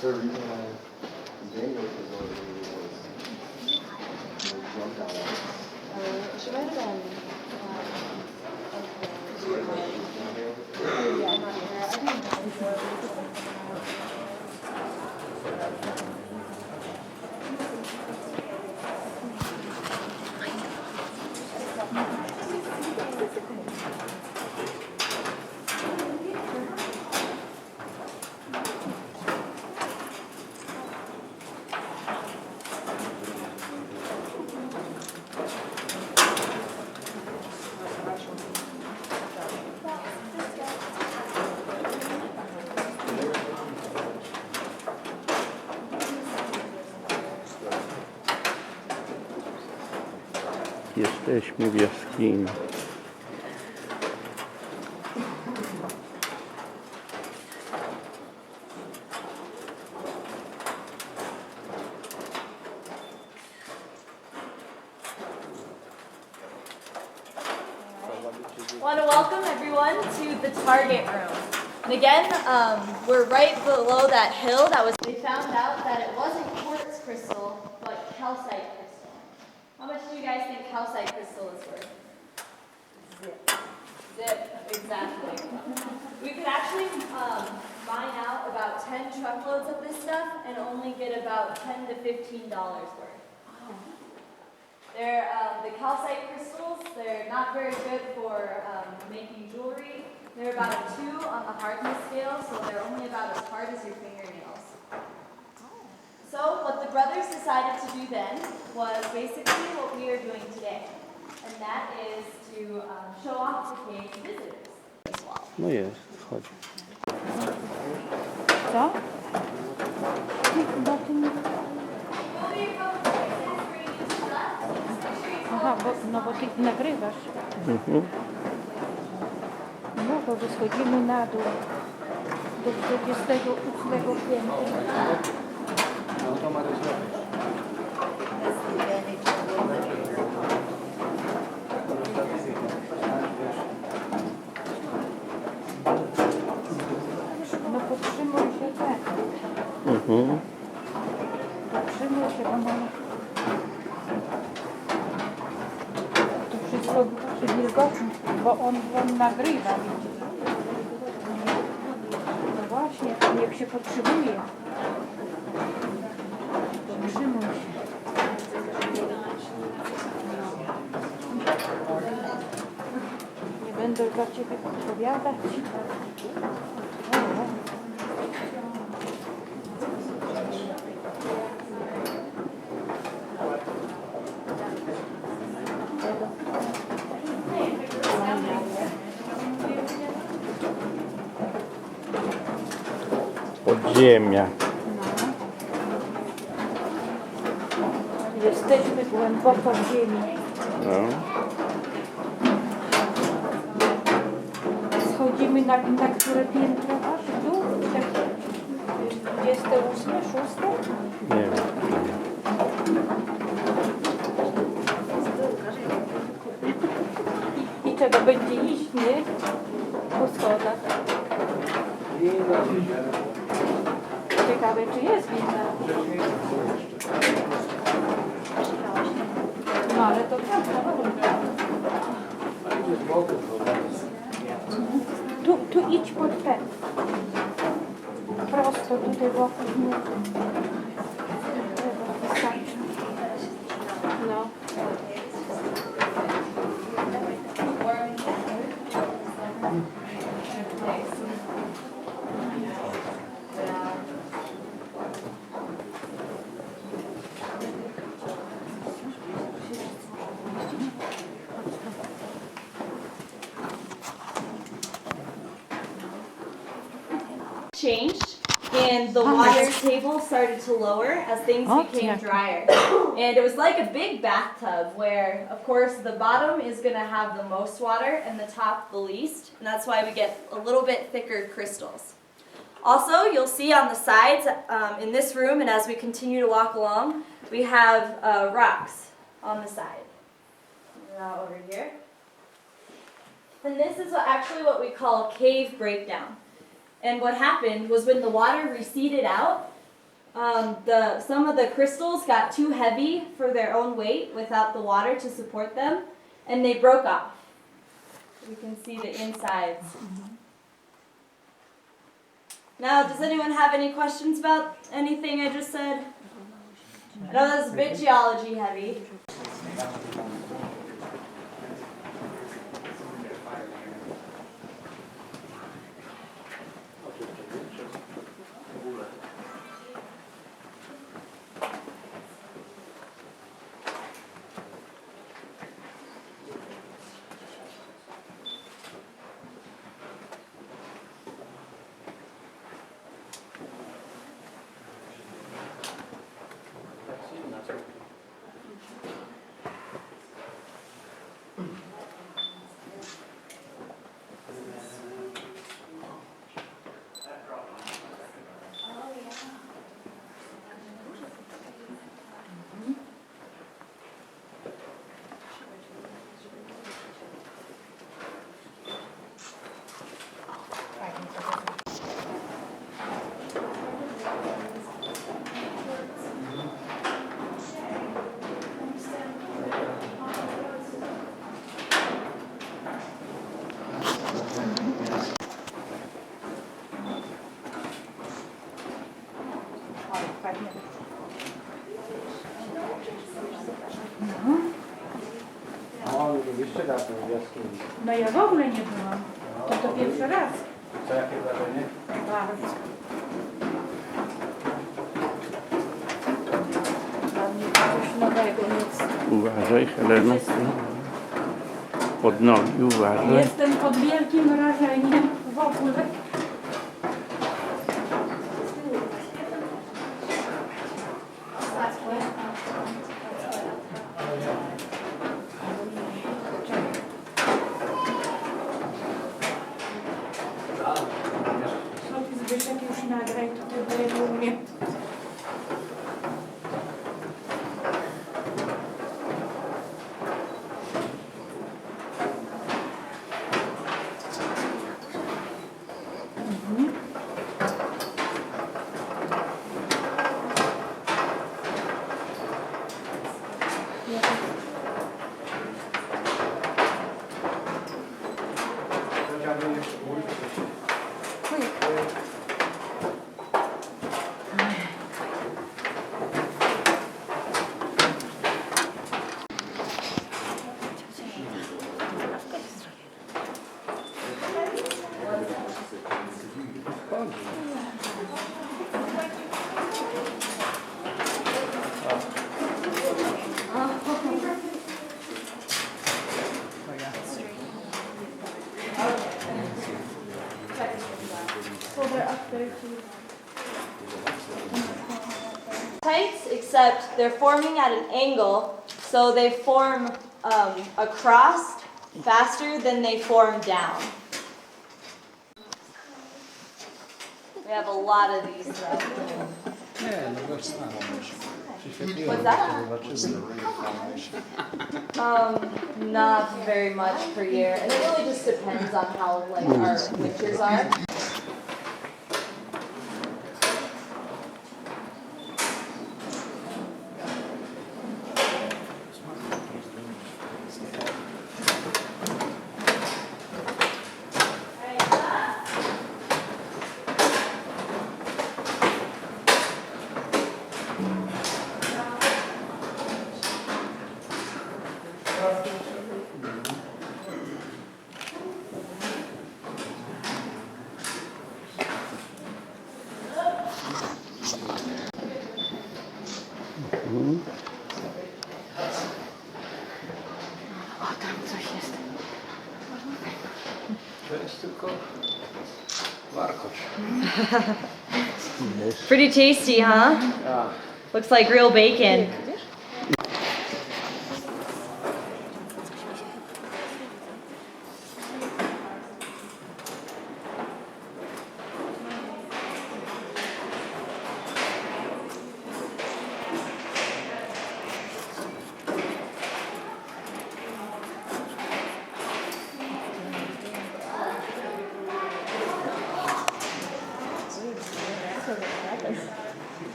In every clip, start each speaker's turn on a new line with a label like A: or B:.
A: So the reason why Daniel was jumped out at.
B: She might have been. Yeah, I'm not sure. I didn't know.
C: Jesteśmy w jaskini.
D: I want to welcome everyone to the target room. And again, we're right below that hill we found out that it wasn't quartz crystal, but calcite crystal. How much do you guys think calcite crystal is worth? Zip, exactly. We could actually mine out about 10 truckloads of this stuff and only get about $10 to $15 worth. They're the calcite crystals. They're not very good for making jewelry. They're about a 2 on the hardness scale, so they're only about as hard as your fingernails. So what the brothers decided to do then was basically what we are doing today, and that is to show off the cave to visitors as well.
C: No jest, chodź.
B: Co? Aha, bo ty nagrywasz. No to schodzimy na dół do 28 piętra.
A: No to ma też
B: No podtrzymuj się tak. Podtrzymuj się, bo mam... To wszystko przy wilgotnym, bo on nagrywa, widzisz. No właśnie, niech się podtrzymuje. Podtrzymuj się. Nie będę za ciebie odpowiadać.
C: Podziemia.
B: Jesteśmy głęboko w ziemi.
C: No.
B: Schodzimy na które piętro aż w dół? 28, 6?
C: Nie wiem.
B: I trzeba będzie iść, nie? Po schodach. Ciekawe, czy jest winda. No ale to prawda. Tu idź pod ten. Prosto tutaj wokół nóg. Wystarczy. No.
D: Changed, and the water table started to lower as things became drier. And it was like a big bathtub where, of course, the bottom is going to have the most water and the top the least, and that's why we get a little bit thicker crystals. Also, you'll see on the sides in this room, and as we continue to walk along, we have rocks on the side. Now over here. And this is actually what we call cave breakdown. And what happened was when the water receded out, Some of the crystals got too heavy for their own weight without the water to support them, and they broke off. We can see the insides. Now, does anyone have any questions about anything I just said? I know that's a bit geology heavy.
A: O, jeszcze raz w jaskini.
B: No ja w ogóle nie byłam. To pierwszy raz.
A: Co, jakie wrażenie?
B: Bardzo. Dla mnie coś nowego jest.
C: Uważaj, Helena. Pod nogi uważaj.
B: Jestem pod wielkim wrażeniem w ogóle. Zbyszek już nagraj, to ty nie umiem.
D: Tights, except they're forming at an angle, so they form across faster than they form down. We have a lot of these though.
A: Nie, no gość staram się.
D: What's that? Not very much per year, and it really just depends on how like our winters are.
A: To jest tylko warkosz.
D: Pretty tasty, huh?
A: A,
D: Looks like real bacon.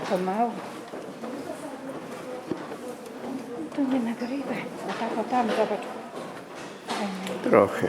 B: To mało. To nie nagrywaj. A tak o tam, zobacz. Fajne.
C: Trochę.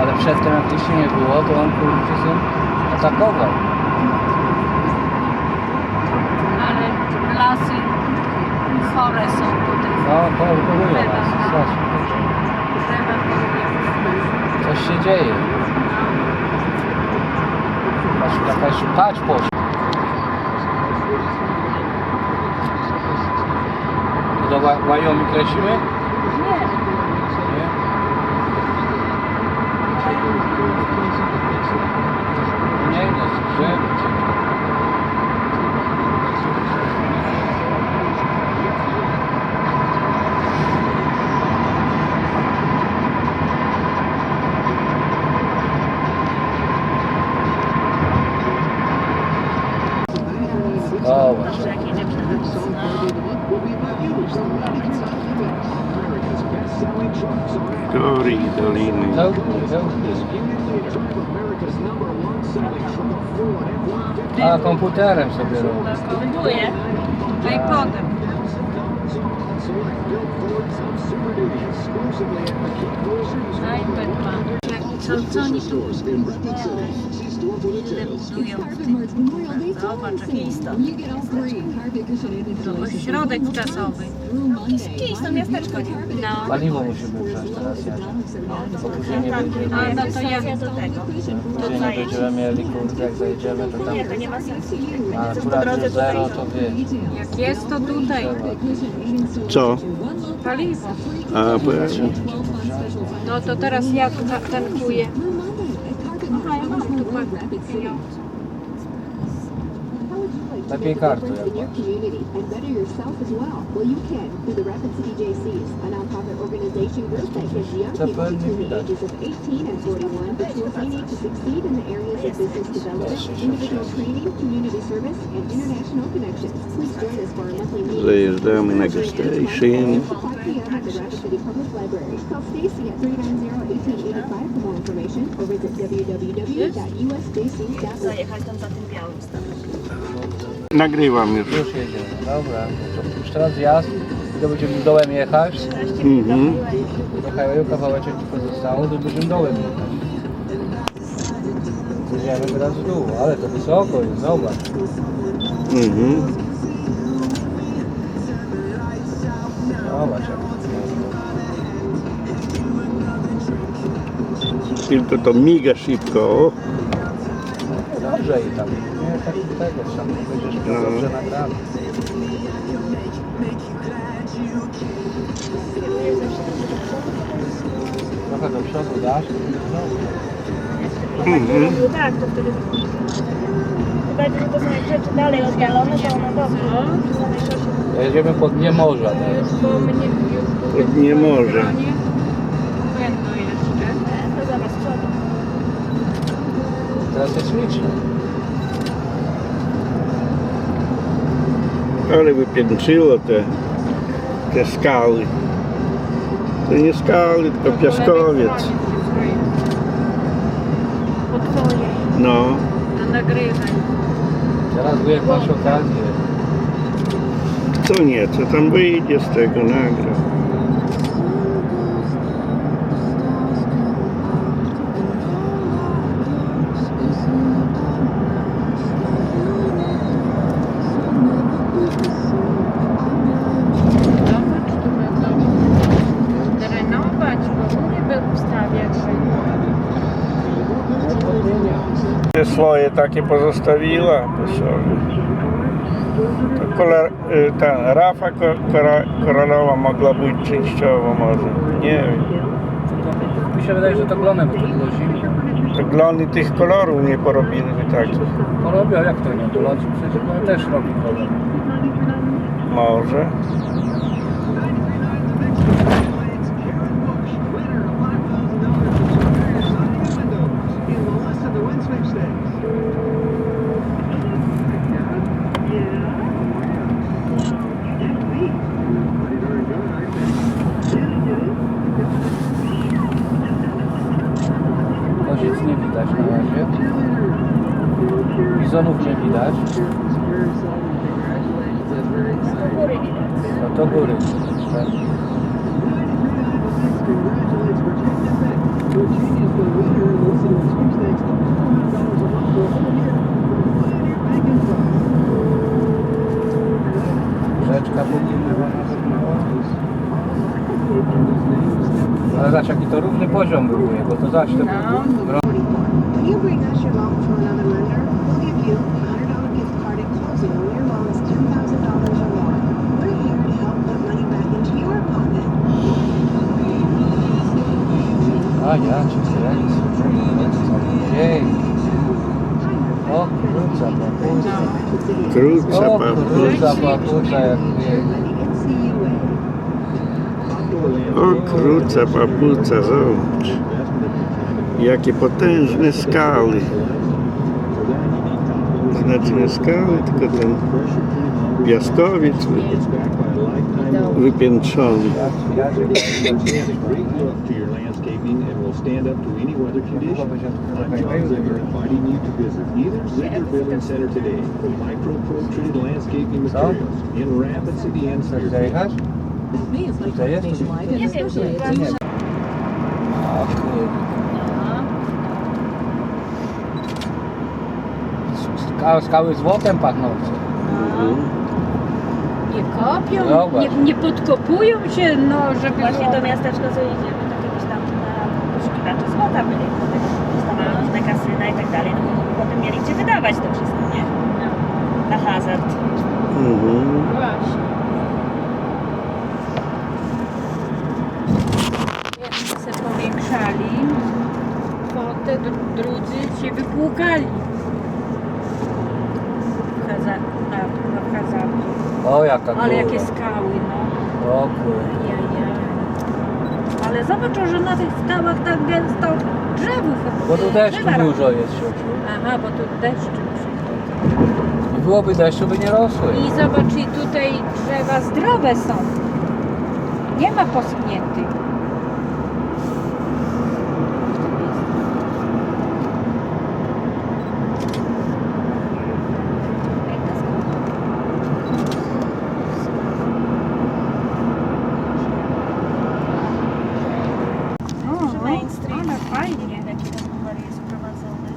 A: Ale przedtem jak tu się nie było, to on kurczę syn atakował.
B: Ale lasy chore są tutaj.
A: No, porują nas, strasznie. Coś się dzieje. Patrz poszła. Do Wyoming lecimy?
B: Nie.
A: Nie? Nie, no, drzewo. O, właśnie.
C: Góry i doliny.
A: A, komputerem sobie robię.
B: Kompuję. iPodem. iPad mam. Co oni tu ile budują? Zobacz, jaki istot. Środek czasowy.
D: Keystone, miasteczko.
B: No.
A: Paliwo musimy wziąć teraz jadę. Bo później nie będziemy,
B: A no to ja
D: do tego.
A: później nie będziemy mieli, kurde, jak zajedziemy, to tam...
D: Nie, to nie ma sensu.
A: A akurat że zero, to wie.
B: Jak jest to tutaj.
C: Co?
B: Paliwo.
C: A, bo ja...
B: No to teraz ja tankuję. Aha, ja mam tu pieniądze.
A: Lepiej kartą jak masz.
E: community and better yourself as well. Well, you can through the Rapid City JCs, a nonprofit organization group that gives young people between the ages of 18 and 41 the tools they need to succeed in the areas of business development, individual training, community service, and international connections. Please join us for our monthly meeting.
C: Zajeżdżamy na gas station.
E: 5 p.m. at the Rapid City Public Library. Call Stacy at 390-1885 for more information or visit www.usjc.org.
D: Zajechać tam za tym białym stawem.
C: Nagrywam już.
A: Już jedziemy, dobra. To już teraz jazd, to będziemy dołem jechać.
C: Mhm.
A: Trochę kawałeczek tylko zostało, to będziemy dołem jechać. Jedziemy teraz w dół, ale to wysoko jest, zobacz.
C: Mhm.
A: Zobacz jak to
C: Tylko to miga szybko. O.
A: dobrze i tam, nie tak tego, trzeba powiedzieć, że dobrze nagrane. Trochę do przodu dasz,
C: Mhm.
D: Tak, to wtedy... Chyba, że to są jak rzeczy dalej oddalone, to one dobrze.
A: jedziemy pod dnie morza teraz.
B: Bo mnie
C: Nie może.
B: będą jeszcze.
D: To zamiast przodu.
A: Teraz jest ślicznie.
C: Ale wypiętrzyło te skały. To nie skały, tylko piaskowiec.
B: Po twojej.
C: No.
B: To nagrywaj.
A: Teraz wujek masz okazję.
C: Co nie, co tam wyjdzie z tego nagra.
B: Zobacz, tu będą drenować, bo mnie był wstawiać.
C: Te swoje takie pozostawiła po sobie. To ta rafa koralowa mogła być częściowo może. Nie wiem.
A: Mi się wydaje, że to glony, bo to było zimno.
C: To glony tych kolorów nie porobiły takich.
A: Porobią, jak to nie? To lodzi przecież no, też robi kolor.
C: Może.
A: Koziec nie widać na razie. Bizonów nie widać. No to góry. Tak. Rzeczka popływa nawet mała. Ale zobacz jaki to równy poziom był, bo to zaś to
E: When you bring us your loan from another lender, we'll give you a $100 gift card at closing when your loan is $10,000 or more. We're here to help put money back into your pocket.
A: A ja cię kręcę. Jej. O króca papuca.
C: Krótca
A: O
C: papuca.
A: króca papuca jak jej.
C: O krótca papuca, zobacz. Jakie potężne skały. Znaczy nie skały, tylko ten piaskowiec wypiętrzony.
A: Co? Chcesz zajechać? Tutaj jest?
B: Nie wiem, czy
A: A kurde. Skały złotem pachnące.
B: nie kopią,
A: Zobacz.
B: nie podkopują się, no żeby...
D: Właśnie to miasteczko, co jedziemy, to kiedyś tam na poszukiwaczu złota byli, dostawano różne kasyna i tak dalej, no bo potem mieli gdzie wydawać to wszystko, nie? Na hazard.
B: Właśnie. Jedni se powiększali kwotę, drudzy się wypłukali. W hazardzie.
A: O jaka
B: Ale jakie
A: kurwa.
B: skały, no.
A: O kurde.
B: Jajaj. Ale zobacz, że na tych skałach tak gęsto drzewów.
A: Bo tu deszczu
B: drzewa rosną.
A: dużo jest, siociu.
B: Aha, bo tu deszczu przychodzi.
A: I byłoby deszczu, by nie rosły.
B: I zobacz, i tutaj drzewa zdrowe są. Nie ma poschniętych.
D: Main Street.
B: Ale fajnie.
D: Jaki ten numer jest wprowadzony.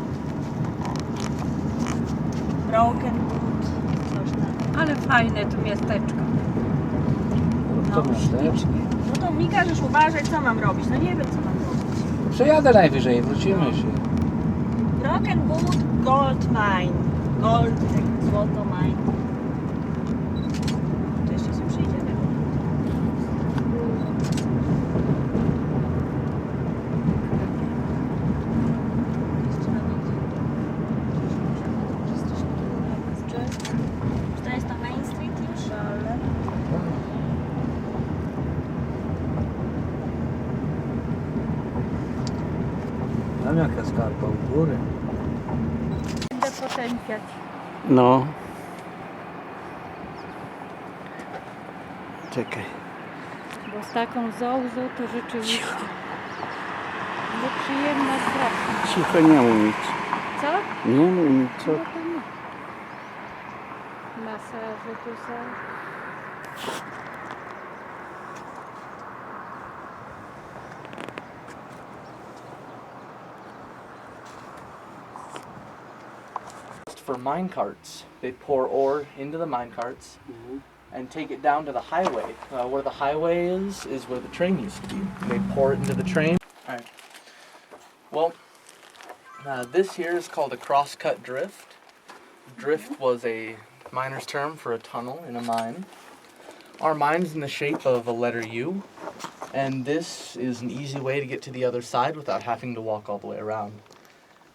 D: Broken Wood, coś tam.
B: Ale fajne to miasteczko.
A: To ślicznie.
D: No to mi każesz uważać, co mam robić. No nie wiem, co mam robić.
A: Przejadę najwyżej i wrócimy się.
D: Broken Wood Gold Mine. Gold, jak złoto mine. To jeszcze się przyjdzie tego. Czy to jest na Main Street już?
A: Tam jaka skarpa u góry.
B: Będę potępiać.
C: No. Czekaj.
B: Bo z taką zołzą to rzeczywiście nieprzyjemna sprawa.
C: Cicho, nie mów nic.
B: Co?
C: Nie mów nic, co?
B: No to nie. Masaże tu są.
F: For mine carts. They pour ore into the mine carts and take it down to the highway. Where the highway is where the train used to be. They pour it into the train. All right. Well, this here is called a cross-cut drift. Drift was a miner's term for a tunnel in a mine. Our mine's in the shape of a letter U, and this is an easy way to get to the other side without having to walk all the way around.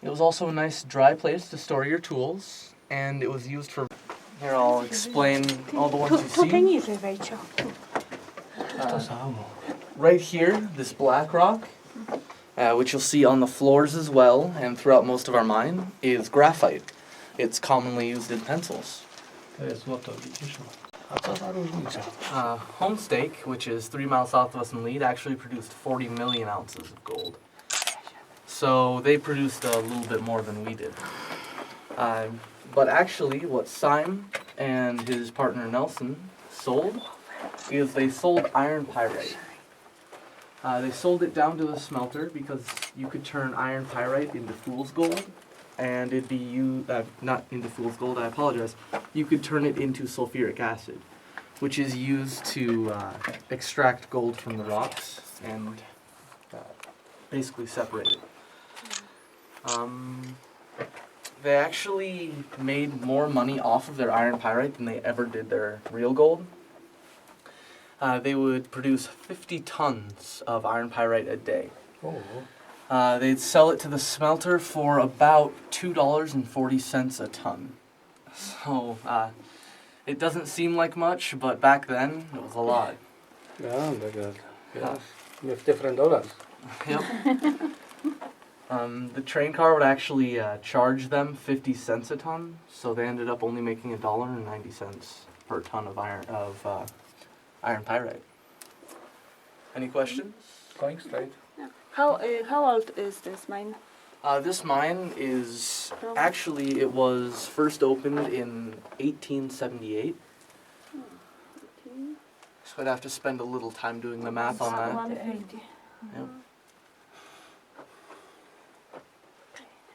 F: It was also a nice dry place to store your tools, and it was used for... Here, I'll explain all the ones you see. Right here, this black rock, which you'll see on the floors as well, and throughout most of our mine, is graphite. It's commonly used in pencils.
A: To jest złoto, widzisz? A co za różnica?
F: Homestake, which is 3 miles south of us in Lead, actually produced 40 million ounces of gold. So they produced a little bit more than we did. But actually, what Syme and his partner Nelson sold is they sold iron pyrite. They sold it down to the smelter because you could turn iron pyrite into fool's gold, and it'd be not into fool's gold, I apologize. You could turn it into sulfuric acid, which is used to extract gold from the rocks and basically separate it. They actually made more money off of their iron pyrite than they ever did their real gold. They would produce 50 tons of iron pyrite a day. They'd sell it to the smelter for about $2.40 a ton. So it doesn't seem like much, but back then it was a lot.
A: Yeah, yes. With different dollars.
F: Yep. The train car would actually charge them 50 cents a ton, so they ended up only making $1.90 per ton of iron pyrite. Any questions?
A: Going straight.
G: How old is this mine?
F: This mine is actually, it was first opened in 1878. So I'd have to spend a little time doing the math on that.
G: 150.
F: Yep.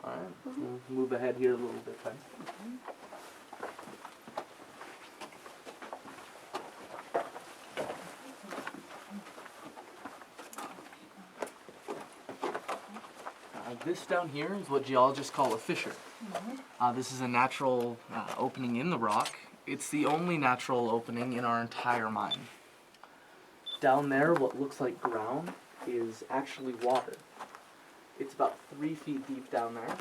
F: Alright, we'll move ahead here a little bit then. This down here is what geologists call a fissure. This is a natural opening in the rock. It's the only natural opening in our entire mine. Down there, what looks like ground is actually water. It's about 3 feet deep down there.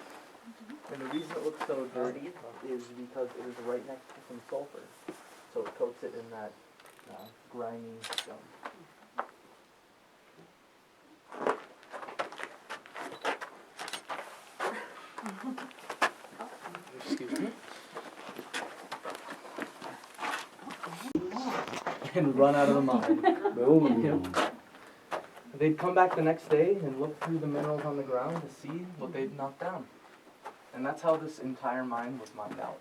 F: And the reason it looks so dirty is because it is right next to some sulfur. So it coats it in that grimy stone. Excuse me. And run out of the mine. Boom. Yep. They'd come back the next day and look through the minerals on the ground to see what they'd knocked down. And that's how this entire mine was mined out.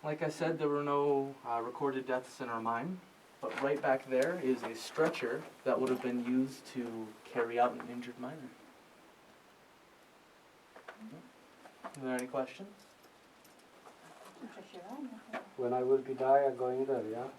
F: Like I said, there were no recorded deaths in our mine, but right back there is a stretcher that would have been used to carry out an injured miner. Are there any questions?
A: When I will be die, I'm going there, yeah?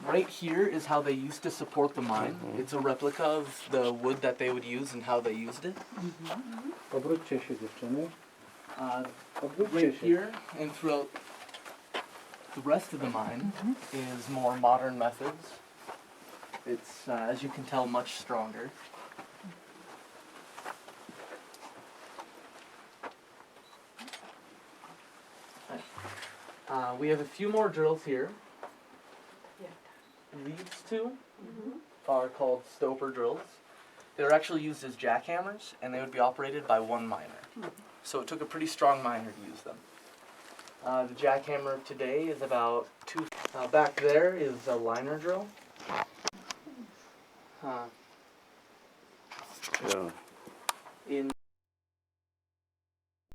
F: Right here is how they used to support the mine. It's a replica of the wood that they would use and how they used it.
A: Obróćcie się, dziewczyny.
F: Right here and throughout the rest of the mine is more modern methods. It's, as you can tell, much stronger. We have a few more drills here. These two are called stoper drills. They're actually used as jackhammers, and they would be operated by one miner. So it took a pretty strong miner to use them. The jackhammer today is about 2. Back there is a liner drill. In